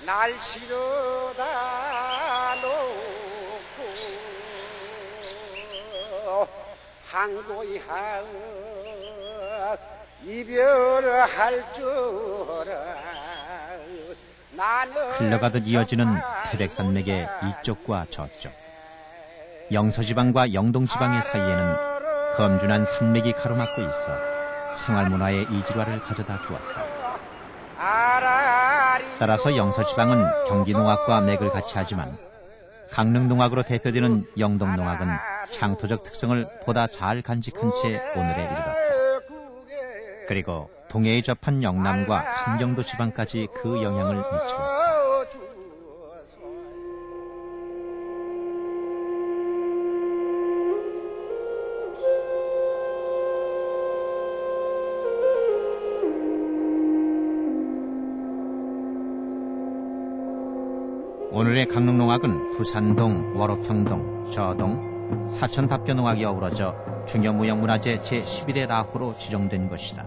날씨로 다 놓고 항고이하여 이별할 줄은 흘러가듯 이어지는 태백산맥의 이쪽과 저쪽, 영서지방과 영동지방의 사이에는 험준한 산맥이 가로막고 있어 생활문화의 이질화를 가져다 주었다. 따라서 영서지방은 경기농악과 맥을 같이 하지만 강릉농악으로 대표되는 영동농악은 향토적 특성을 보다 잘 간직한 채 오늘에 이르렀다. 그리고 동해에 접한 영남과 함경도 지방까지 그 영향을 미치었다. 오늘의 강릉농악은 부산동, 월호평동, 저동, 사천답교농악이 어우러져 중요무형문화재 제11회 라호로 지정된 것이다.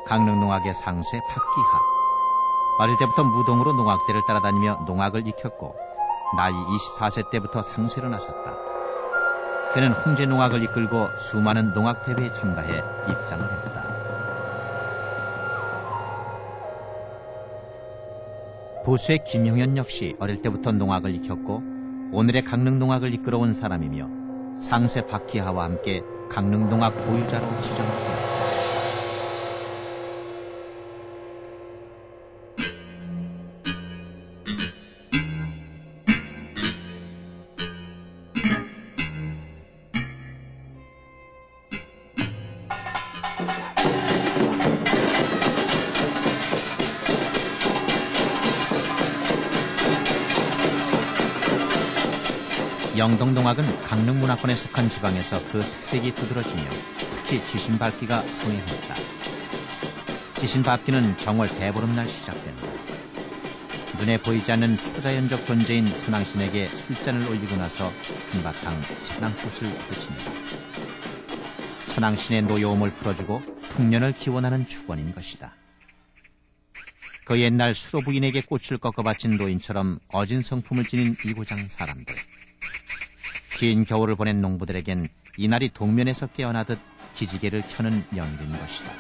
강릉농악의 상쇄 박기하. 어릴 때부터 무동으로 농악대를 따라다니며 농악을 익혔고 나이 24세 때부터 상쇄로 나섰다. 그는 홍제농악을 이끌고 수많은 농악대회에 참가해 입상을 했다. 보수의 김형현 역시 어릴 때부터 농악을 익혔고 오늘의 강릉농악을 이끌어온 사람이며 상쇄 박기하와 함께 강릉농악 보유자로 지정됩니다. 영동농악은 강릉문화권에 속한 지방에서 그 특색이 두드러지며 특히 지신밟기가 성행했다. 지신밟기는 정월 대보름날 시작된다. 눈에 보이지 않는 초자연적 존재인 선왕신에게 술잔을 올리고 나서 한바탕 선왕꽃을 그친다. 선왕신의 노여움을 풀어주고 풍년을 기원하는 축원인 것이다. 그 옛날 수로 부인에게 꽃을 꺾어 바친 노인처럼 어진 성품을 지닌 이고장 사람들. 긴 겨울을 보낸 농부들에겐 이날이 동면에서 깨어나듯 기지개를 켜는 연일인 것이다.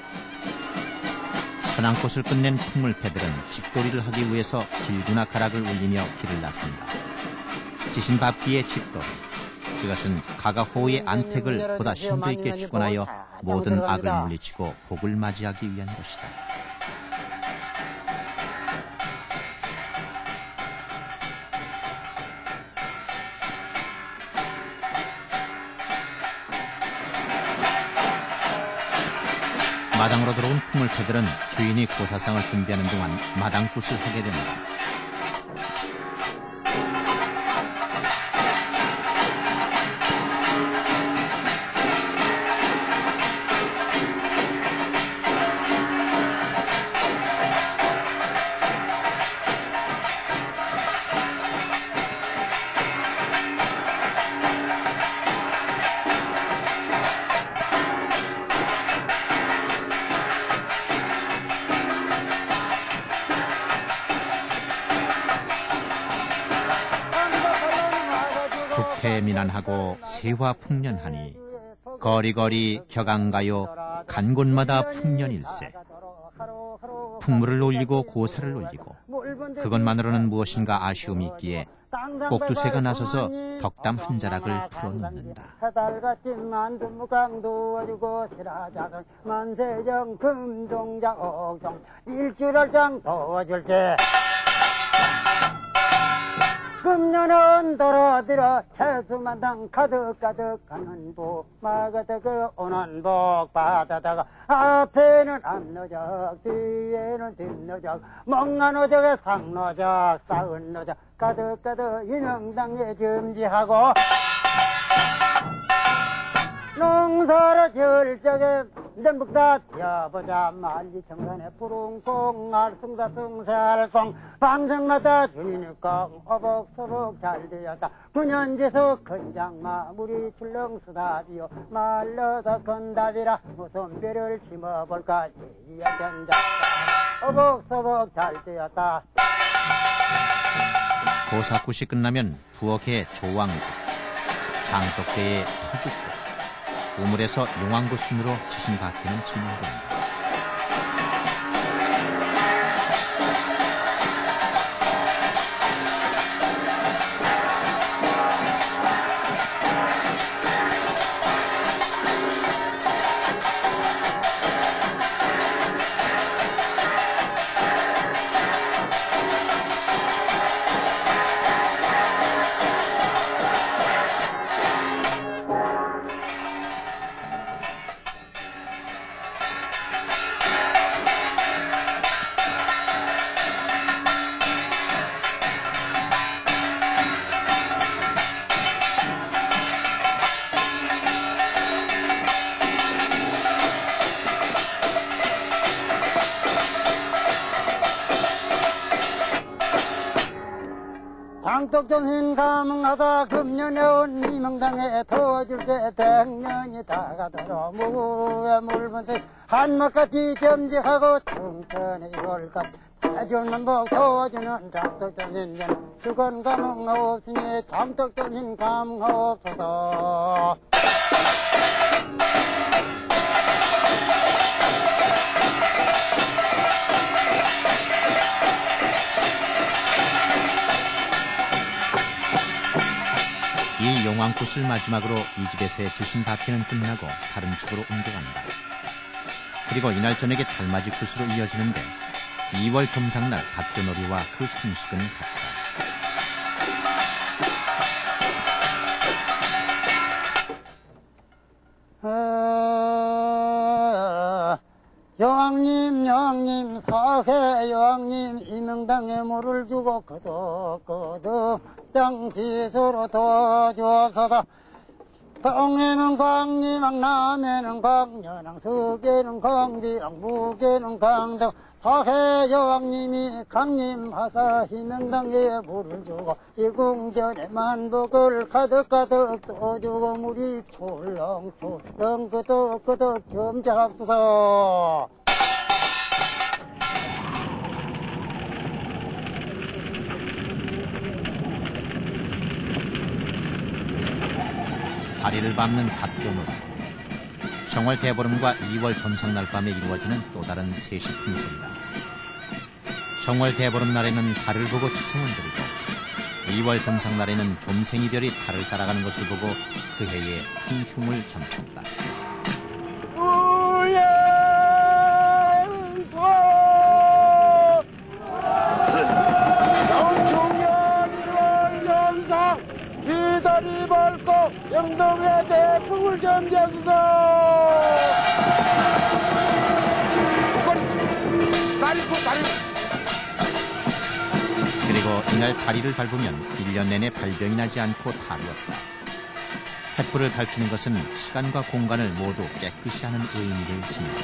선왕꽃을 끝낸 풍물패들은 집돌이를 하기 위해서 길구나 가락을 울리며 길을 나선다. 지신밟기의 집돌이, 그것은 가가호우의 안택을 보다 심도 있게 축원하여 모든 악을 물리치고 복을 맞이하기 위한 것이다. 마당으로 들어온 풍물패들은 주인이 고사상을 준비하는 동안 마당굿을 하게 된다. 국태민안하고 세화풍년하니 거리거리 격앙가요 간 곳마다 풍년일세. 풍물을 올리고 고사를 올리고 그것만으로는 무엇인가 아쉬움이 있기에 꼭두새가 나서서 덕담 한 자락을 풀어놓는다. 금년은 돌아들어 채수만당 가득가득하는 복 마가다그 오는 복 받아다가 앞에는 앞노적 뒤에는 뒷노적 멍한 노적에 상노적 싸운 노적 가득가득 인형당에 점지하고 농사를 지을 적에 전북다 뛰어보자 만리청산에 푸릉콩 알숭다 숭살콩 방생마다 주니까 어복소복 잘 되었다 9년지수 큰장마 물이 출렁수다비요 말러서 건답이라 무슨 벼를 심어볼까 예의야 견자 어벅서벅 잘 되었다. 보사굿이 끝나면 부엌에 조왕굿, 장독대에 터죽굿, 우물에서 용왕굿 순으로 지신밭에는 진행됩니다. 장독전신 감흥하다 금년에 온 이명당에 터질 때 100년이 다가더러 무에 물분색 한몫같이 겸직하고 청천에 월값 해줄만 복 터주는 장독전신전 주건 감흥하옵시니 장독전신 감흥하옵소서. 이 용왕굿을 마지막으로 이 집에서의 지신밭에는 끝나고 다른 집으로 옮겨간다. 그리고 이날 저녁에 달맞이 굿으로 이어지는데 2월 금상날 밭도놀이와 그 형식은 같다. 여왕님 사회 여왕님 이명당에 물을 주고 거덕거덕 장시서로 도와주어서다. 동에는 광리망 남에는 광연왕 서계는 광비랑 북에는 광덕 사회 여왕님이 강림하사 이명당에 물을 주고 이궁전에 만복을 가득가득 떠주고 물이 촐렁촐렁 끄덕끄덕 점잡소서. 다리를 밟는 밭도놀이, 정월 대보름과 2월 점상날 밤에 이루어지는 또 다른 세시 풍습이다. 정월 대보름 날에는 달을 보고 추성을 드리고 2월 점상날에는 좀생이별이 달을 따라가는 것을 보고 그 해에 큰 흉을 점쳤다. 이다리 밟고 영동의 대풍을 점잡소. 그리고 이날 다리를 밟으면 1년 내내 발병이 나지 않고 다루었다. 횃불을 밝히는 것은 시간과 공간을 모두 깨끗이 하는 의미를 지닌다.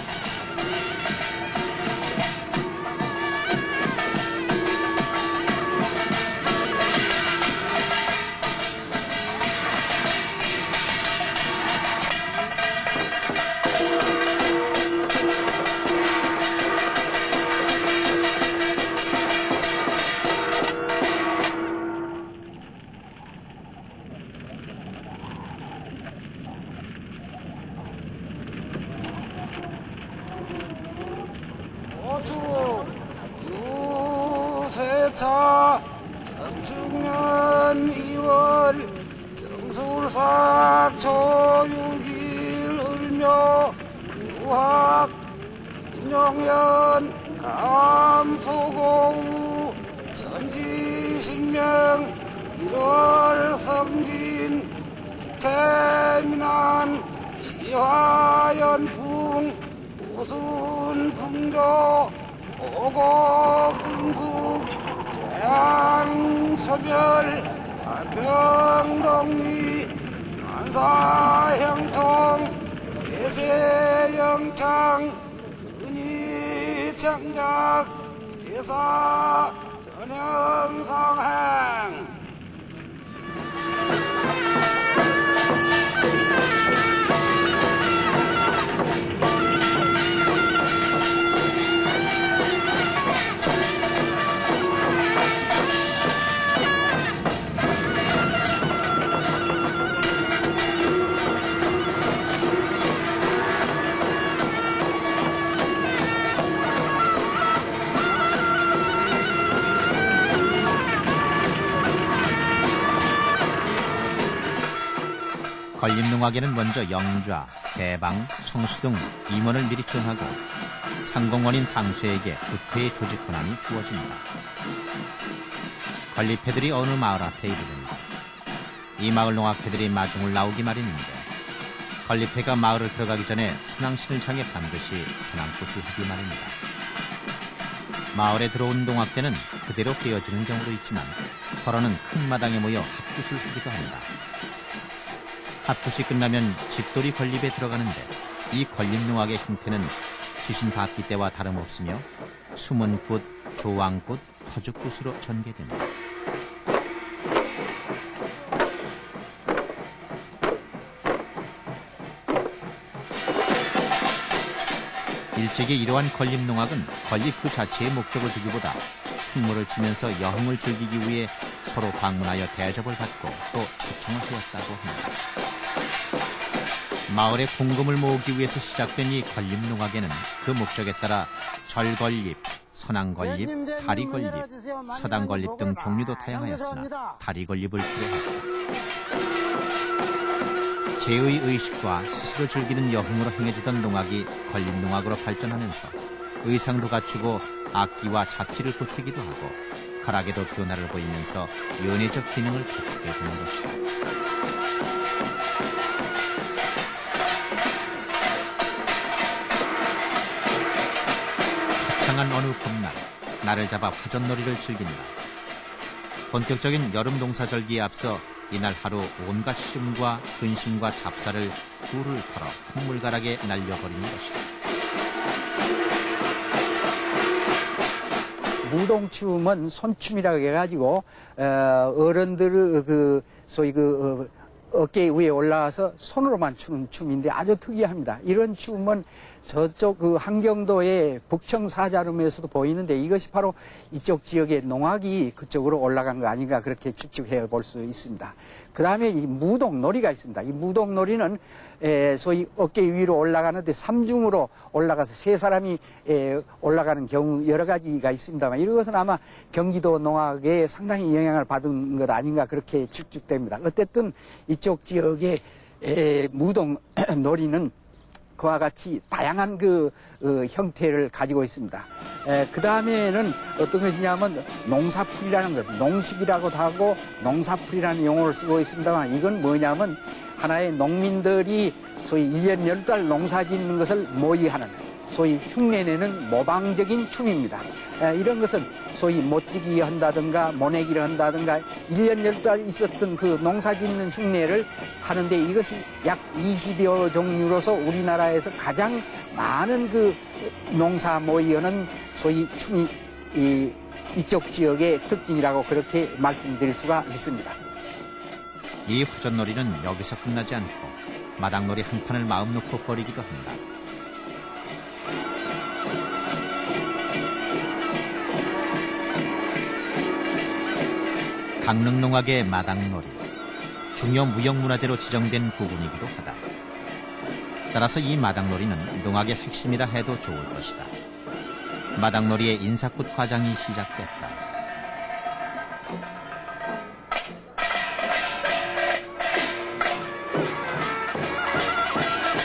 유세차 청축년 2월 경술사 초육일 을묘 유학 김용현 감소고우 전지신명 1월 성진 태민안 시화연풍 우순풍조 오곡등숙 재앙소멸 한병동리 만사형통 세세영창 은희창작 세사 전형상행. 걸림농악에는 먼저 영좌, 대방, 성수 등 임원을 미리 정하고 상공원인 상수에게 부패의 조직 권한이 주어집니다. 건립패들이 어느 마을 앞에 이르는데 이 마을 농악패들이 마중을 나오기 마련인데 건립패가 마을을 들어가기 전에 선왕신을 향해 반드시 선왕굿을 하기 마련입니다. 마을에 들어온 농악대는 그대로 깨어지는 경우도 있지만 서로는 큰 마당에 모여 합굿을 하기도 합니다. 합굿이 끝나면 집돌이 건립에 들어가는데 이 건립농악의 형태는 귀신 바퀴 때와 다름없으며 숨은 굿, 조왕굿, 터죽굿으로 전개됩니다. 일찍이 이러한 건립농악은 건립 그 자체의 목적을 두기보다 풍물을 치면서 여흥을 즐기기 위해 서로 방문하여 대접을 받고 또 초청을 하였다고 합니다. 마을의 공금을 모으기 위해서 시작된 이 건립농악에는 그 목적에 따라 절건립, 선왕건립, 다리건립, 서당건립 등 종류도 다양하였으나 다리건립을 주로하고 제의 의식과 스스로 즐기는 여흥으로 행해지던 농악이 건립농악으로 발전하면서 의상도 갖추고 악기와 잡기를 보태기도 하고 가락에도 변화를 보이면서 연애적 기능을 갖추게 되는 것이다. 화창한 어느 봄날, 날을 잡아 화전놀이를 즐긴다. 본격적인 여름 농사절기에 앞서 이날 하루 온갖 시름과 근심과 잡사를 굴을 털어 한물가락에 날려버리는 것이다. 무동춤은 손춤이라고 해가지고 어른들의 소위 어깨 위에 올라와서 손으로만 추는 춤인데 아주 특이합니다. 이런 춤은 저쪽 한경도의 북청사자름에서도 보이는데 이것이 바로 이쪽 지역의 농악이 그쪽으로 올라간 거 아닌가 그렇게 추측해 볼 수 있습니다. 그 다음에 이 무동놀이가 있습니다. 이 무동놀이는 소위 어깨 위로 올라가는데 삼중으로 올라가서 세 사람이 올라가는 경우 여러 가지가 있습니다만 이것은 아마 경기도 농악에 상당히 영향을 받은 것 아닌가 그렇게 추측됩니다. 어쨌든 이쪽 지역의 무동놀이는 그와 같이 다양한 형태를 가지고 있습니다. 그 다음에는 어떤 것이냐면 농사풀이라는 것, 농식이라고도 하고 농사풀이라는 용어를 쓰고 있습니다만 이건 뭐냐면 하나의 농민들이 소위 1년 10달 농사 짓는 것을 모의하는 소위 흉내내는 모방적인 춤입니다. 이런 것은 소위 못지기 한다든가 모내기를 한다든가 1년 10달 있었던 그 농사 짓는 흉내를 하는데 이것이 약 20여 종류로서 우리나라에서 가장 많은 농사 모의하는 소위 춤이 이쪽 지역의 특징이라고 그렇게 말씀드릴 수가 있습니다. 이 화전놀이는 여기서 끝나지 않고 마당놀이 한 판을 마음 놓고 벌이기도 합니다. 강릉농악의 마당놀이, 중요 무형문화재로 지정된 부분이기도 하다. 따라서 이 마당놀이는 농악의 핵심이라 해도 좋을 것이다. 마당놀이의 인사꽃 과장이 시작됐다.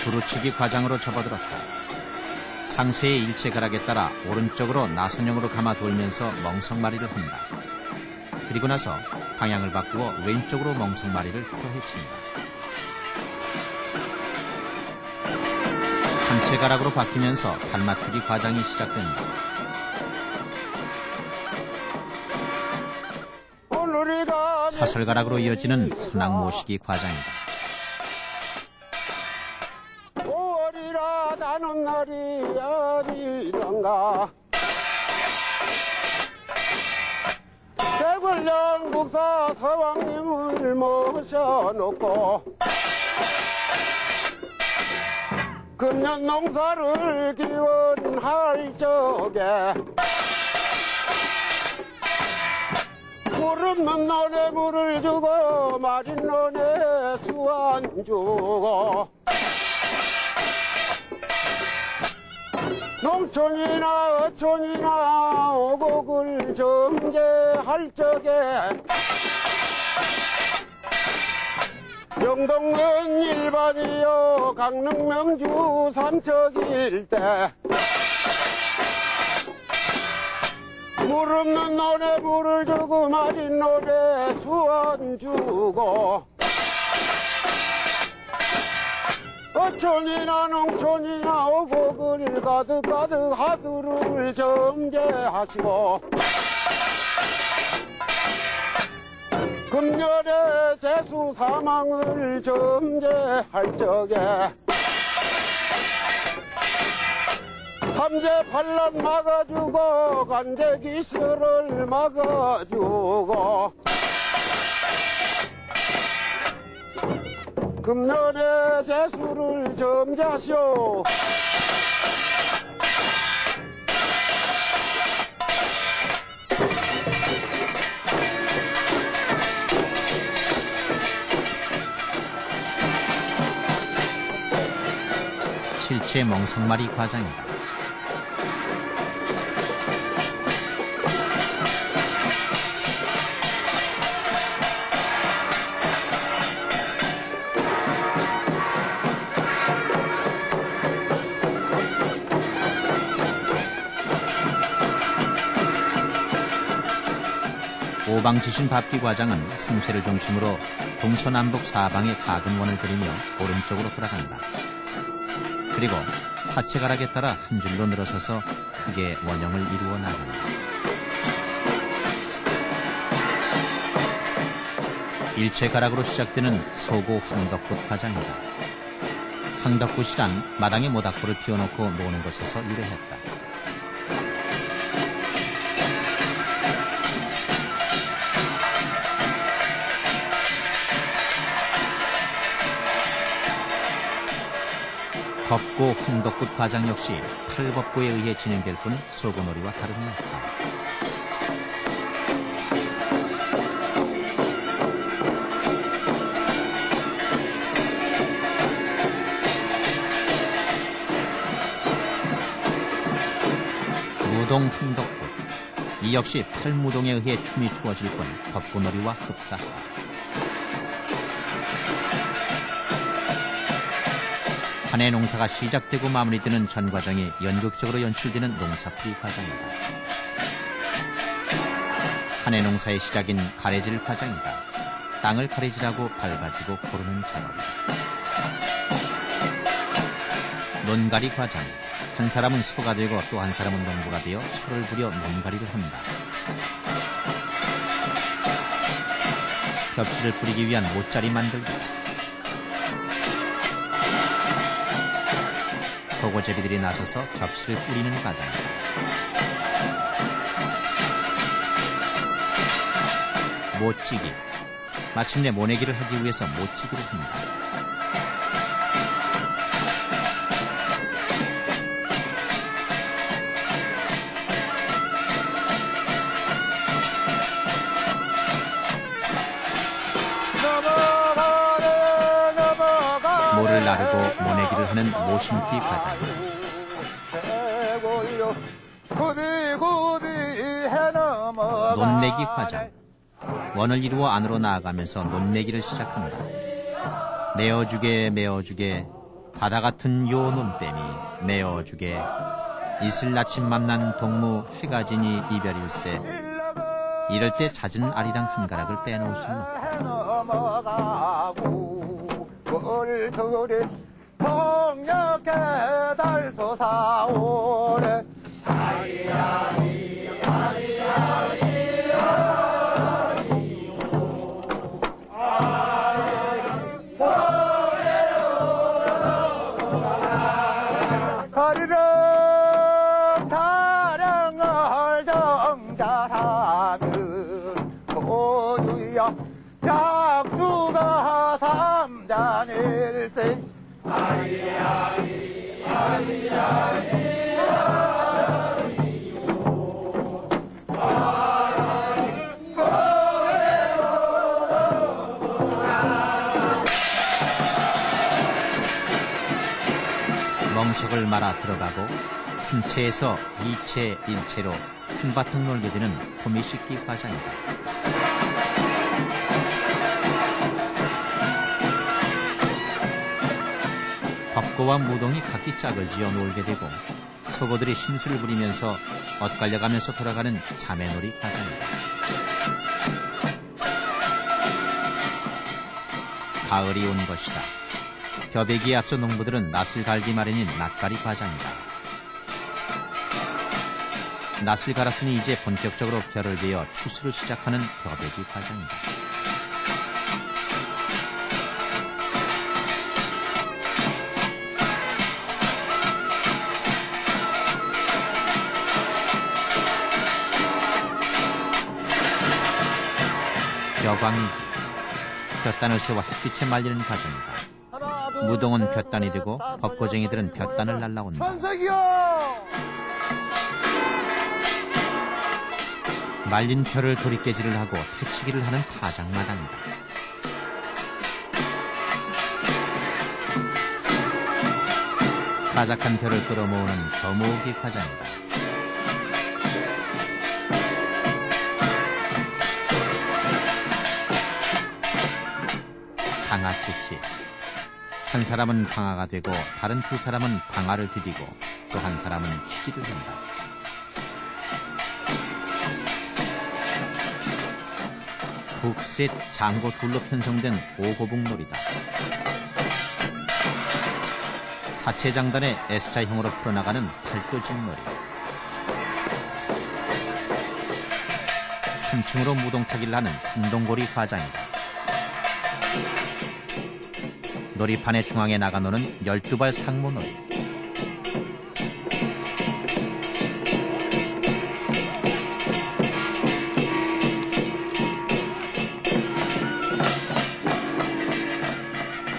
두루치기 과장으로 접어들었다. 상쇄의 일체가락에 따라 오른쪽으로 나선형으로 감아 돌면서 멍석마리를 한다. 그리고 나서 방향을 바꾸어 왼쪽으로 멍석마리를 풀어헤친다. 한채가락으로 바뀌면서 발맞추기 과장이 시작된다. 사설가락으로 이어지는 선악모시기 과장이다. 5월이라 나는 날이 어디던가 대궐영국사 서왕님을 모셔놓고 금년 농사를 기원할 적에 물 없는 논에 물을 주고 마린 논에 수 안 주고 농촌이나 어촌이나 오곡을 정제할 적에 영동은 일반이요 강릉 명주 삼척 일대 물 없는 논에 물을 주고 마린 논에 수원 주고 어촌이나 농촌이나 오곡을 가득가득 하두를 점제하시고 금년에 재수 사망을 점제할 적에 삼재 반란 막아주고 간제기설을 막아주고 금년에 재수를 점제하시오. 실제 멍석말이 과장이다. 오방지신 밥기 과장은 생쇠를 중심으로 동서남북 사방의 작은 원을 그리며 오른쪽으로 돌아간다. 그리고 사체가락에 따라 한 줄로 늘어서서 크게 원형을 이루어 나간다. 일체가락으로 시작되는 소고 황덕굿 과장이다. 황덕굿이란 마당에 모닥불을 피워놓고 노는 것에서 유래했다. 법고 홍덕굿 과장 역시 탈법고에 의해 진행될 뿐 소고놀이와 다름이 없다. 무동 홍덕굿, 이 역시 탈무동에 의해 춤이 추어질 뿐 법고놀이와 흡사하다. 한 해 농사가 시작되고 마무리되는 전 과정이 연극적으로 연출되는 농사풀이 과정이다. 한 해 농사의 시작인 가래질 과정이다. 땅을 가래질하고 밟아주고 고르는 작업이다. 논가리 과정, 한 사람은 소가 되고 또 한 사람은 농부가 되어 소를 부려 논가리를 한다. 겹실을 뿌리기 위한 모짜리 만들기다. 소고제비들이 나서서 겹실을 뿌리는 과정이다. 못지기, 마침내 모내기를 하기 위해서 못지기를 한다. 모를 나르고 모내기를 하는 모심기 과정. 논내기 과정. 원을 이루어 안으로 나아가면서 논내기를 시작한다. 내어주게 메어주게 바다 같은 요 논뱀이 내어주게 이슬 아침 만난 동무 해가 지니 이별일세. 이럴 때 잦은 아리랑 한 가락을 빼놓을 수는 없다. 돌돌이 동력에 달솟아오래 아리아리 아리아리 가리령 타령을 정자하는 모두야 약주가 삼잔일세 아리아리 아리아리 멍석을 말아 들어가고 3채에서 2채, 1채로 한바탕 놀게 되는 호미식기 과정이다. 국고와 무동이 각기 짝을 지어 놀게 되고 소고들이 심술을 부리면서 엇갈려가면서 돌아가는 자매놀이 과장이다. 가을이 온 것이다. 벼베기에 앞서 농부들은 낫을 갈기 마련인 낫갈이 과장이다. 낫을 갈았으니 이제 본격적으로 벼를 베어 추수를 시작하는 벼베기 과정이다. 벼광이 볕단을 세워 햇빛에 말리는 과정이다. 무동은 볕단이 되고 벚고쟁이들은 볕단을 날라온다. 천석이요! 말린 벼를 도리깨질을 하고 태치기를 하는 파장마당이다. 바삭한 벼를 끌어모으는 벼모으기 과정이다. 방아찍기. 한 사람은 방아가 되고 다른 두 사람은 방아를 디디고 또 한 사람은 키기를 한다. 북셋 장고 둘로 편성된 오고북놀이다. 사체장단의 S자형으로 풀어나가는 팔도진놀이. 3층으로 무동타기를 하는 삼동고리 과장이다. 놀이판의 중앙에 나가 노는 12발 상모놀이.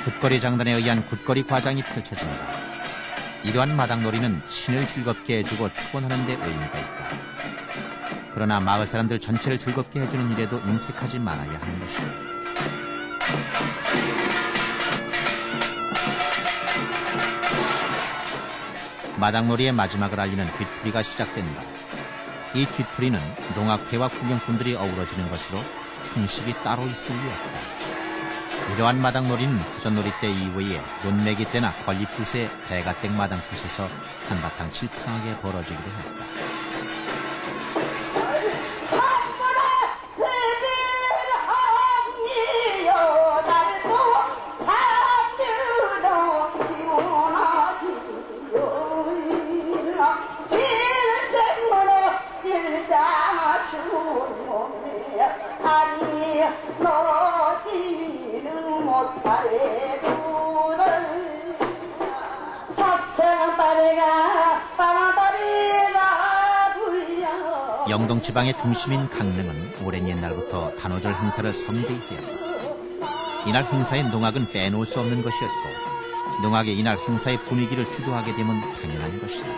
굿거리 장단에 의한 굿거리 과장이 펼쳐진다. 이러한 마당놀이는 신을 즐겁게 해주고 축원하는 데 의미가 있다. 그러나 마을 사람들 전체를 즐겁게 해주는 일에도 인색하지 말아야 하는 것이다. 마당놀이의 마지막을 알리는 뒷풀이가 시작된다. 이 뒷풀이는 농악회와 구경꾼들이 어우러지는 것으로 형식이 따로 있을 리 없다. 이러한 마당놀이는 후전놀이 때 이후에 논매기 때나 권리풀새, 대가댁 마당풀새에서 한바탕 질팡하게 벌어지기도 했다. 영동 지방의 중심인 강릉은 오랜 옛날부터 단오절 행사를 성대히 했다. 이날 행사의 농악은 빼놓을 수 없는 것이었고 농악의 이날 행사의 분위기를 주도하게 되면 당연한 것이다.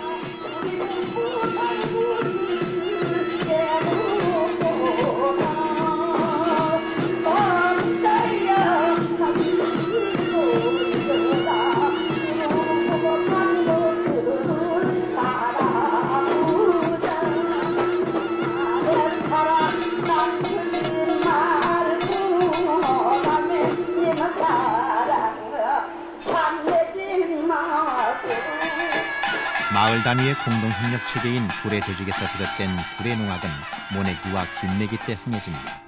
마을 단위의 공동협력 체제인 구례 조직에서 비롯된 구례 농악은 모내기와 김내기 때 행해집니다.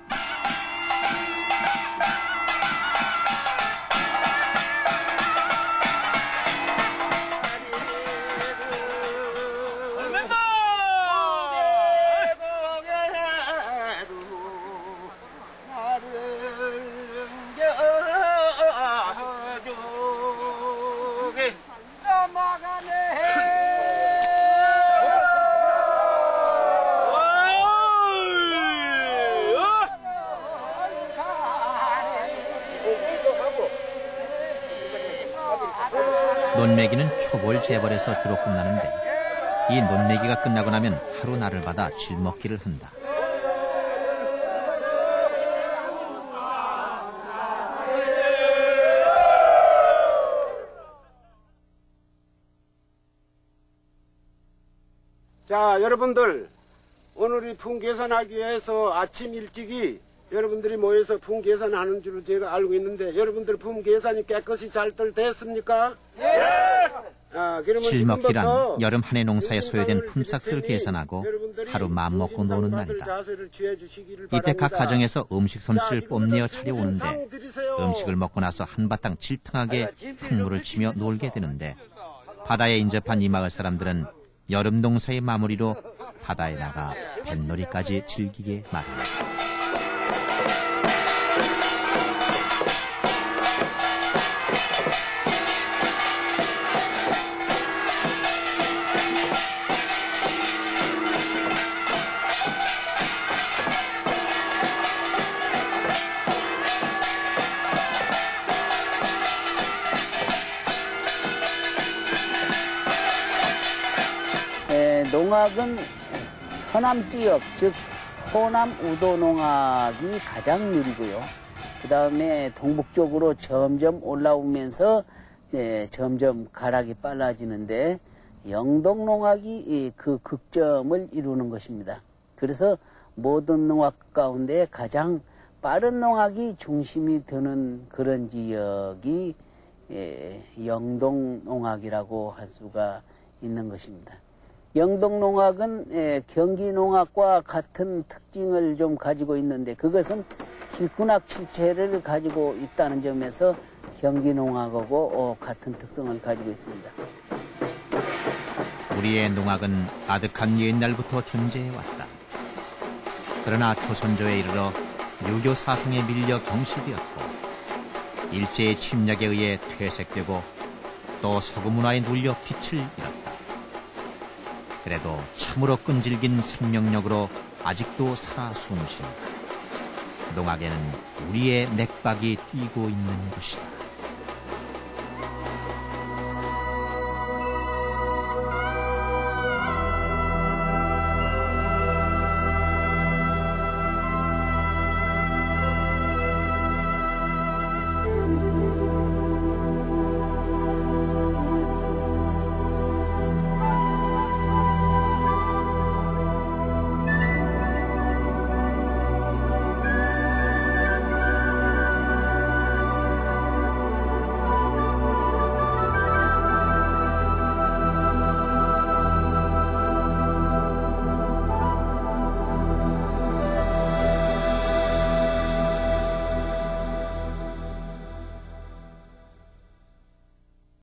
논매기는 초벌 재벌에서 주로 끝나는데 이 논매기가 끝나고 나면 하루 날을 받아 жил먹기를 한다. 자, 여러분들 오늘 이 풍계산하기 위해서 아침 일찍이 여러분들이 모여서 품계산하는 줄로 제가 알고 있는데 여러분들 품계산이 깨끗이 잘들 됐습니까? 그러면 실먹기란 지금부터 여름 한 해 농사에 소요된 민주당을 품삯을 비롯해 계산하고 여러분들이 하루 마음먹고 노는 중심상파들 날이다. 자세를 취해주시기를 이때 각 바랍니다. 가정에서 음식 솜씨를 자, 뽐내어 지금부터 차려오는데 중심상 들이세요. 음식을 먹고 나서 한바탕 질탕하게 풍물을 치며 놀게 되는데 바다에 인접한 이 마을 사람들은 여름 농사의 마무리로 바다에 나가 뱃놀이까지 즐기게 마련했다. 농악은 서남 지역, 즉 호남 우도 농악이 가장 느리고요. 그 다음에 동북쪽으로 점점 올라오면서 점점 가락이 빨라지는데 영동 농악이 그 극점을 이루는 것입니다. 그래서 모든 농악 가운데 가장 빠른 농악이 중심이 되는 그런 지역이 영동 농악이라고 할 수가 있는 것입니다. 영동 농악은 경기 농악과 같은 특징을 좀 가지고 있는데 그것은 길군악 실체를 가지고 있다는 점에서 경기 농악하고 같은 특성을 가지고 있습니다. 우리의 농악은 아득한 옛날부터 존재해왔다. 그러나 조선조에 이르러 유교 사상에 밀려 경시되었고 일제의 침략에 의해 퇴색되고 또 서구 문화에 눌려 빛을 잃었다. 그래도 참으로 끈질긴 생명력으로 아직도 살아 숨쉰다. 농악에는 우리의 맥박이 뛰고 있는 것이다.